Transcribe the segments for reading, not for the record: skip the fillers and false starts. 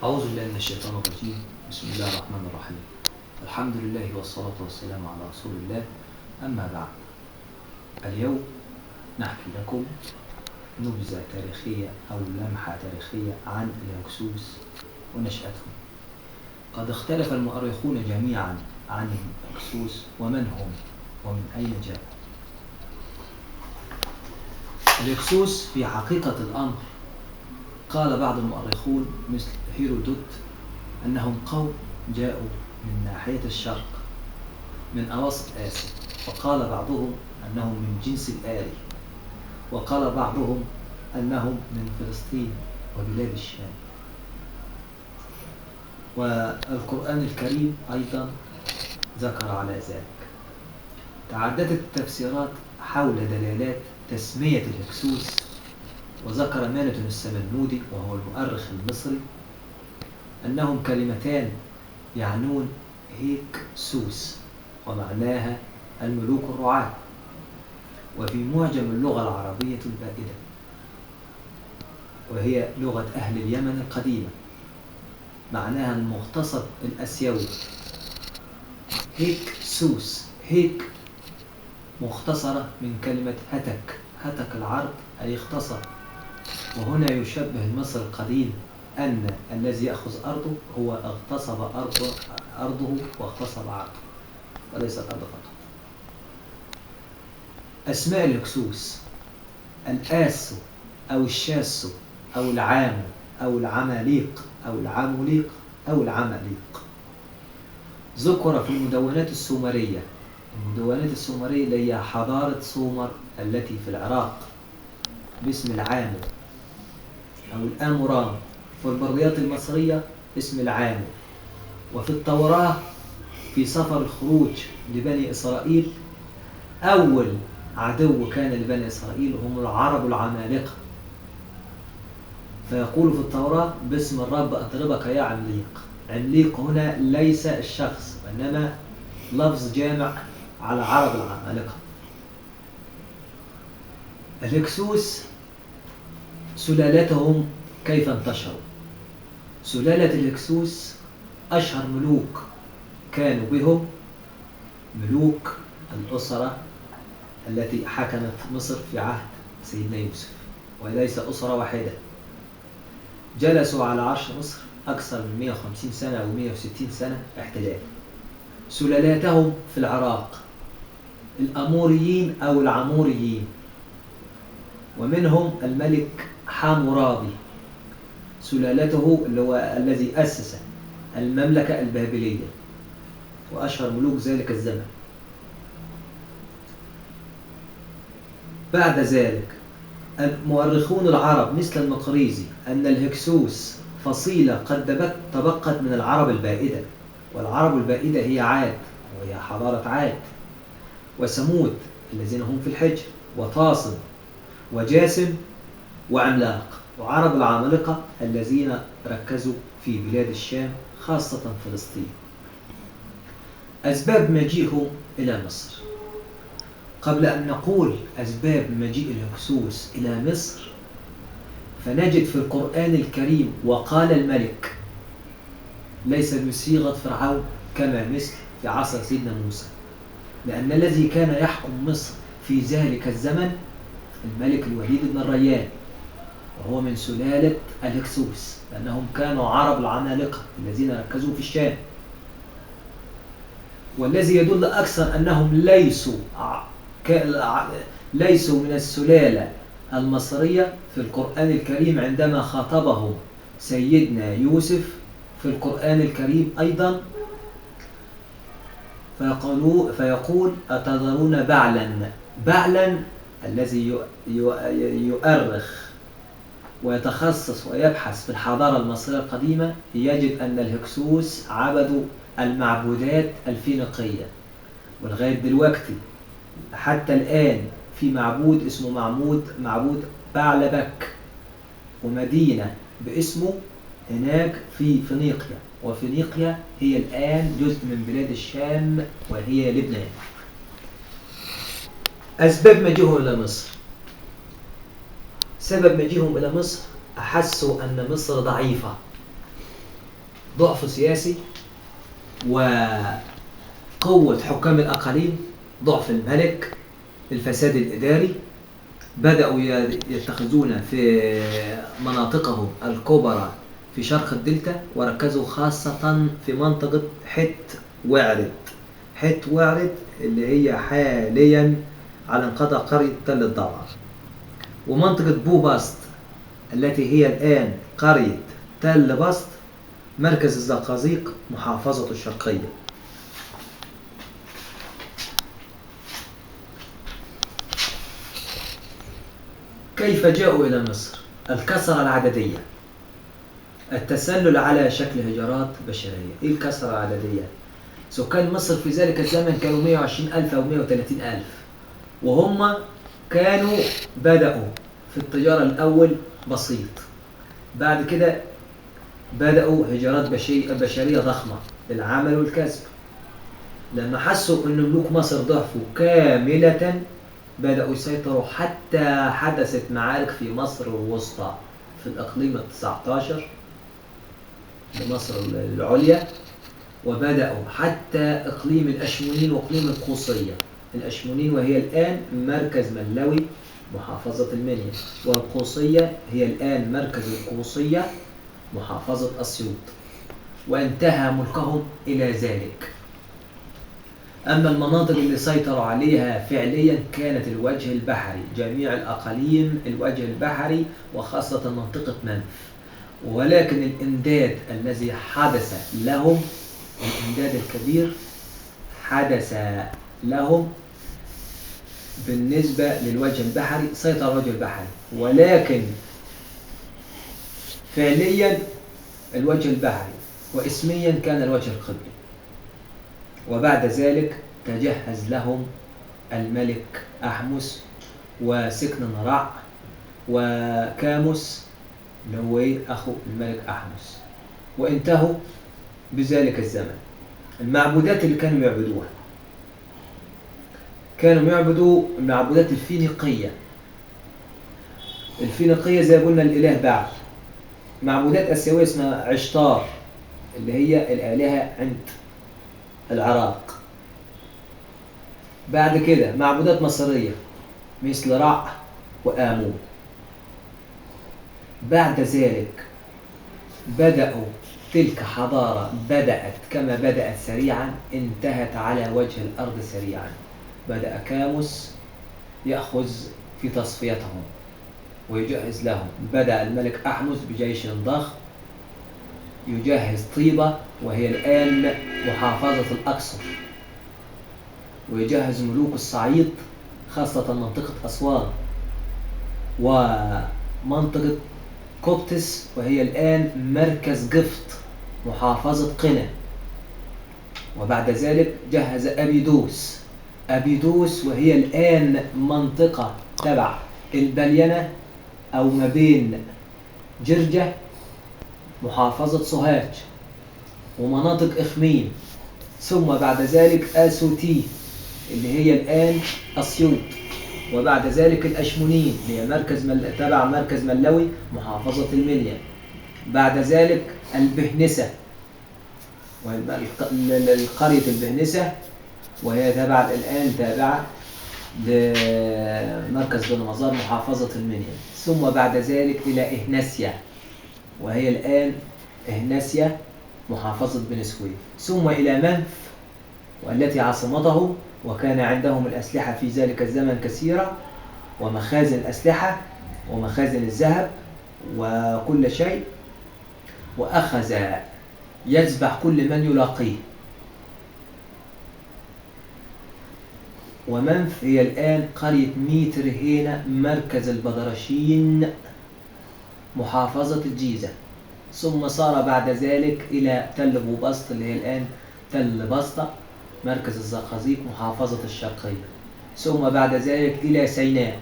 أعوذ بالله من الشيطان الرجيم. بسم الله الرحمن الرحيم. الحمد لله والصلاة والسلام على رسول الله. أما بعد، اليوم نحكي لكم نبذة تاريخية أو لمحة تاريخية عن الهكسوس ونشأتهم. قد اختلف المؤرخون جميعا عن الهكسوس ومن هم ومن أين جاءوا. الهكسوس في حقيقة الأمر قال بعض المؤرخون مثل هيرودوت أنهم قوم جاءوا من ناحية الشرق من أواسط آسيا، وقال بعضهم أنهم من جنس الآري، وقال بعضهم أنهم من فلسطين وبلاد الشام. والقرآن الكريم أيضا ذكر على ذلك. تعددت التفسيرات حول دلالات تسمية الهكسوس، وذكر مانوتن السمنودي وهو المؤرخ المصري أنهم كلمتان يعنون هيك سوس ومعناها الملوك الرعاة، وفي معجم اللغة العربية البائدة وهي لغة أهل اليمن القديمة معناها المغتصب الأسيوي. هيك سوس، هيك مختصرة من كلمة هتك، هتك العرض أي اختصر، وهنا يشبه المصري القديم أن الذي يأخذ أرضه هو اغتصب أرضه واغتصب عرضه، وليس الأرض فقط. أسماء الهكسوس: الآسو أو الشاسو أو العامو أو العماليق أو العموليق أو العماليق. ذكر في المدونات السومرية، المدونات السومرية اللي هي حضارة سومر التي في العراق، باسم العامو أو الآموران، والبرديات المصرية اسم العامو. وفي التوراة في سفر الخروج لبني إسرائيل أول عدو كان لبني إسرائيل هم العرب العمالقة، فيقول في التوراة باسم الرب أضربك يا عمليق. عمليق هنا ليس الشخص وإنما لفظ جامع على عرب العمالقة. الهكسوس سلالتهم كيف انتشروا؟ سلالة الهكسوس أشهر ملوك كانوا بهم ملوك الأسرة التي حكمت مصر في عهد سيدنا يوسف، وليس أسرة واحدة. جلسوا على عرش مصر أكثر من 150 سنة أو 160 سنة احتلال. سلالاتهم في العراق الأموريين أو العموريين، ومنهم الملك حامورابي سلالته اللي هو الذي أسس المملكة البابلية وأشهر ملوك ذلك الزمن. بعد ذلك المؤرخون العرب مثل المقريزي أن الهكسوس فصيلة قد تبقت من العرب البائدة، والعرب البائدة هي عاد وهي حضارة عاد وثمود الذين هم في الحجر وطاسم وجاسم وعملاق، وعرب العمالقة الذين ركزوا في بلاد الشام خاصة فلسطين. أسباب مجيئهم إلى مصر. قبل أن نقول أسباب مجيء الهكسوس إلى مصر، فنجد في القرآن الكريم وقال الملك ليس بصيغة فرعون كما مثل في عصر سيدنا موسى، لأن الذي كان يحكم مصر في ذلك الزمن الملك الوليد بن الريان، وهو من سلالة الهكسوس لأنهم كانوا عرب العمالقة الذين ركزوا في الشام. والذي يدل أكثر أنهم ليسوا من السلالة المصرية في القرآن الكريم عندما خاطبهم سيدنا يوسف في القرآن الكريم أيضا فيقول أتذرون بعلا الذي يؤرخ ويتخصص ويبحث في الحضارة المصرية القديمة يجد أن الهكسوس عبدوا المعبودات الفينيقية، ولغاية دلوقتي حتى الآن في معبود اسمه معبود بعلبك، ومدينة باسمه هناك في فينيقيا، وفينيقيا هي الآن جزء من بلاد الشام وهي لبنان. أسباب مجيئهم إلى مصر. سبب مجيئهم إلى مصر أحسوا أن مصر ضعيفة ضعف سياسي، وقوة حكام الأقاليم، ضعف الملك، الفساد الإداري. بدأوا يتخذون في مناطقهم الكبرى في شرق الدلتا، وركزوا خاصة في منطقة حت وعرد. حت وعرد اللي هي حاليا على انقضاء قرية تل الضبع، ومنطقة بوباست التي هي الآن قرية تل بسط، مركز الزقازيق، محافظة الشرقية. كيف جاءوا إلى مصر؟ الكسرة العددية، التسلل على شكل هجرات بشرية. إيه الكسرة العددية؟ سكان مصر في ذلك الزمن كانوا 120,000 أو 130,000، وهم كانوا بدأوا في التجارة الأول بسيط، بعد كده بدأوا هجرات بشرية ضخمة للعمل والكسب. لما حسوا أن ملوك مصر ضعفوا كاملة بدأوا يسيطروا، حتى حدثت معارك في مصر الوسطى في الإقليم 19 لمصر العليا، وبدأوا حتى إقليم الأشمونين وإقليم القوصية. الأشمونين وهي الآن مركز ملوي محافظة المنيا، والقوصية هي الآن مركز القوصية محافظة أسيوط، وانتهى ملكهم إلى ذلك. أما المناطق اللي سيطروا عليها فعليا كانت الوجه البحري، جميع الأقاليم الوجه البحري، وخاصة منطقة منف. ولكن الإمداد الذي حدث لهم، الإمداد الكبير حدث لهم بالنسبة للوجه البحري، سيطر الوجه البحري، ولكن فعليا الوجه البحري، واسميا كان الوجه القبلي. وبعد ذلك تجهز لهم الملك أحمس وسكن نرع وكاموس اللي هو أخو الملك أحمس، وانتهوا بذلك الزمن. المعبودات اللي كانوا يعبدوها، كانوا يعبدوا المعبودات الفينيقية. الفينيقية زي قلنا الإله بعل. معبودات آسيوية اسمها عشتار اللي هي الآلهة عند العراق. بعد كده معبودات مصرية مثل رع وآمون. بعد ذلك بدأوا تلك حضارة بدأت كما بدأت سريعا، انتهت على وجه الأرض سريعا. بدأ كاموس يأخذ في تصفيتهم ويجهز لهم. بدأ الملك أحمس بجيش ضخم يجهز طيبة وهي الآن محافظة الأقصر، ويجهز ملوك الصعيد خاصة منطقة أسوان ومنطقة قبطس وهي الآن مركز قفط محافظة قنا. وبعد ذلك جهز أبيدوس وهي الآن منطقة تبع البلينة أو ما بين جرجة محافظة سوهاج ومناطق إخميم. ثم بعد ذلك آسوتي اللي هي الآن أسيوط. وبعد ذلك الأشمونين اللي هي تبع مركز ملوي محافظة المنيا. بعد ذلك البهنسة قرية البهنسة وهي الآن تابعة لمركز بنمازار محافظة المنيا. ثم بعد ذلك إلى إهناسيا وهي الآن إهناسيا محافظة بني سويف. ثم إلى منف والتي عاصمته، وكان عندهم الأسلحة في ذلك الزمن كثيرة، ومخازن الأسلحة ومخازن الذهب وكل شيء. وأخذ يذبح كل من يلاقيه. ومنف هي الآن قرية ميتر هنا مركز البدرشين محافظة الجيزة. ثم صار بعد ذلك إلى تل بوبسط اللي هي الآن تل بسطة مركز الزقازيق محافظة الشرقية. ثم بعد ذلك إلى سيناء،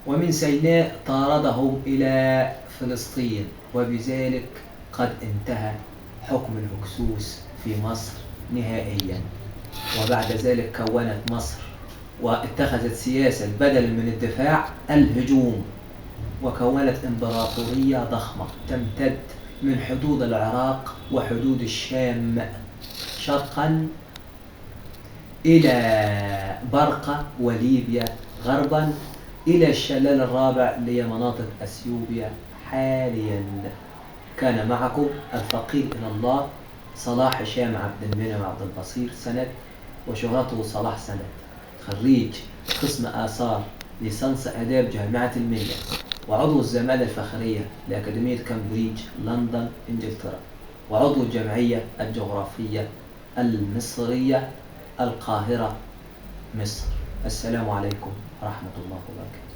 ومن سيناء طاردهم إلى فلسطين. وبذلك قد انتهى حكم الهكسوس في مصر نهائيا. وبعد ذلك كونت مصر واتخذت سياسة بدلا من الدفاع الهجوم، وكونت إمبراطورية ضخمة تمتد من حدود العراق وحدود الشام شرقا إلى برقة وليبيا غربا إلى الشلال الرابع اللي هي مناطق أثيوبيا حاليا. كان معكم الفقير إلى الله صلاح هشام عبد المنعم عبد البصير سند، وشهرته صلاح سند، خريج قسم آثار ليسانس آداب جامعة المنيا، وعضو الزمالة الفخرية لأكاديمية كامبريدج لندن إنجلترا، وعضو الجمعية الجغرافية المصرية القاهرة مصر. السلام عليكم ورحمة الله وبركاته.